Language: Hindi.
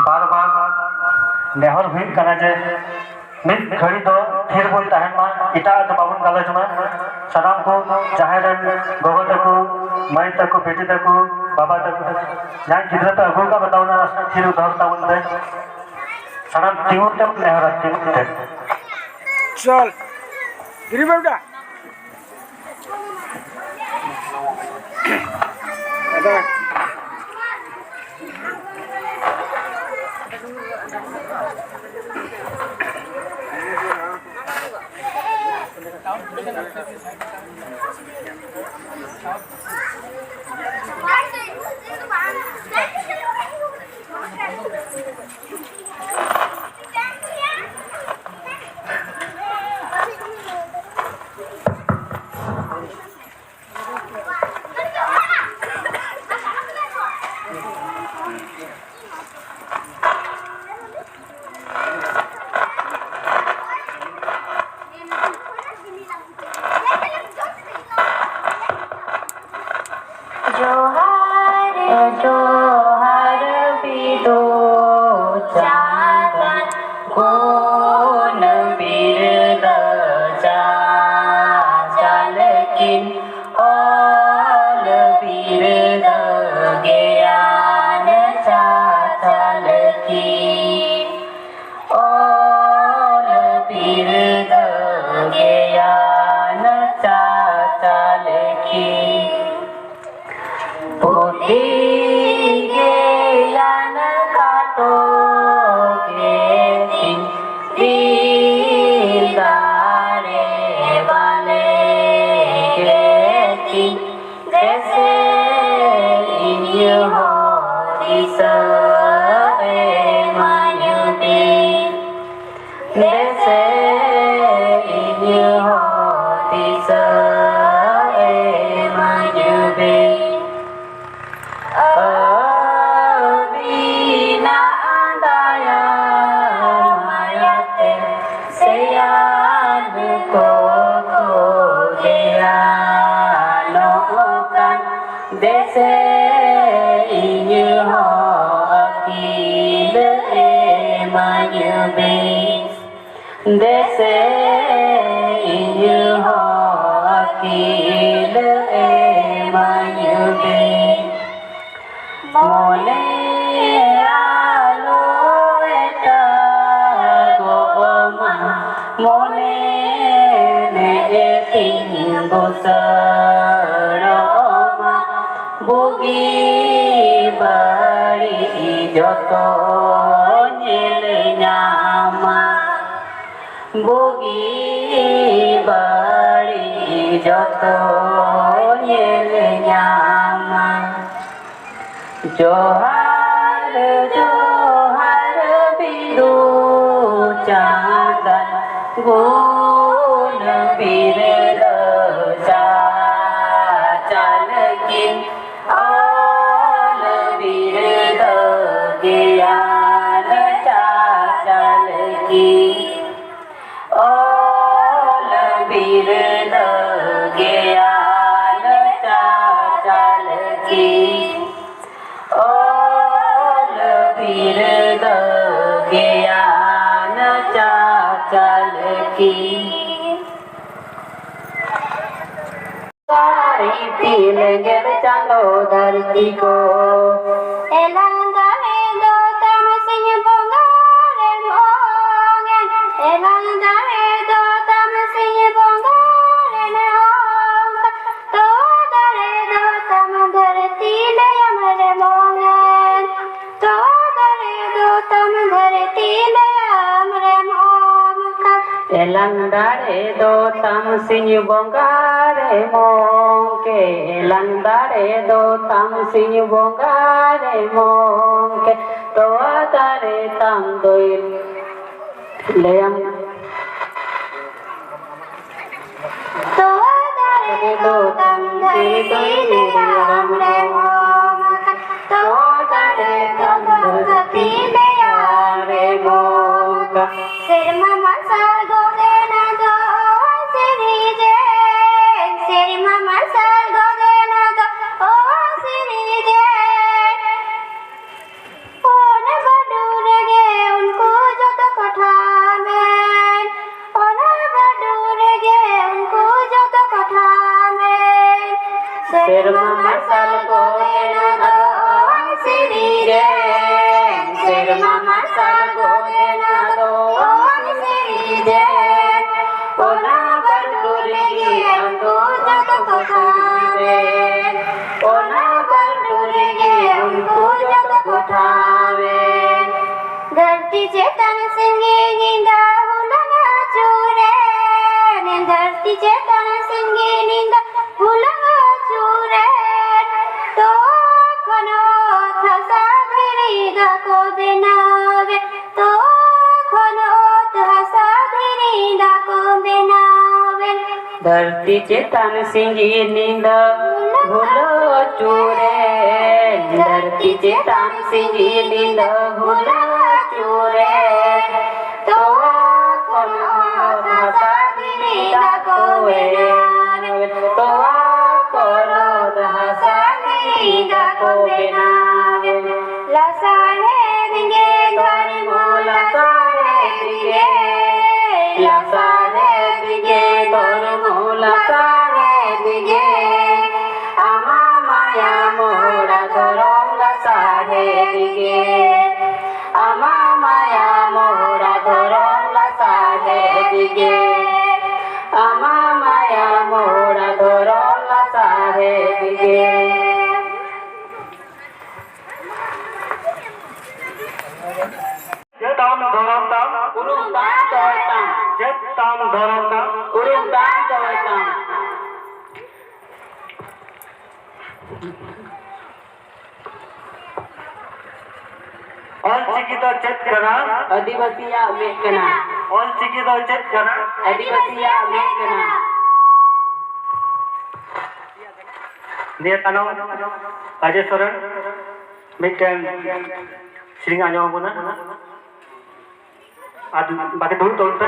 बार बार नेहर हुई करना जे मित घड़ी दो फिर बोल तहन मा इटा तो बाबुन गालज मा सलाम को जाहिर गोगो तको माई तको बेटी तको बाबा तको जान गिद्रा पे अगो का बताओ ना रास्ता फिर उधर ताउन दे सलाम तिमुर तक नेहर तिमुर तक चल गिरी बाबा ada जोहार जोहार बिंदु चांदन गुण बिरद चालकिन आल बिरद ज्ञान चालकी आल बिरद ज्ञान चालकी बिरद ज्ञान चालकी सारी पील गिर चांदो धरती को लंदारे दो तम सिंह बोंगारे मोंके लंदारे दो तम सिंह बोंगारे मोंके तो तारे तम दोइल लेम तो तारे दो तम दोइल लेम रे मोंके तो तारे तम दोइल रे मोंके सिरमा Serma masal goyena doang sirire Serma masal goyena doang sirire Ona berduri antu jat kothave Ona berduri antu jat kothave धरती चेतन सिंगी निंदा हुलंगा चूरे धरती चेतन सिंगी निंदा हुलंगा चूरे तो खनो थसा धीरी को बनावे तो खनो थसा धीरी को बनावे धरती चेतन सिंगी निंदा हुलो चूरे धरती चेतन सिंगी निंदा हुला चूरे तो कोनो धसा गिरीदा कोवे तो कोनो धसा गिरीदा कोवे नावे लसारे दिगे घरी मोला सारे दिगे लसारे दिगे घरी मोला सारे दिगे आमा माया मोरा धरम लसारे दिगे आमा माया मोरा धरम लसारे दिगे आमा माया मोरा धरम लसारे दिगे जेताम धरम ताम उरुम दान दोयताम जेताम धरम ताम उरुम दान दोयताम ऑलचिकी तो चेक करा आदिवासिया मेकना ऑलचिकी तो चेक करा आदिवासिया मेकना निया तानो अजय सोरेन मिटन सिंग आजो बोना आदि बाकी दूर तोड़ते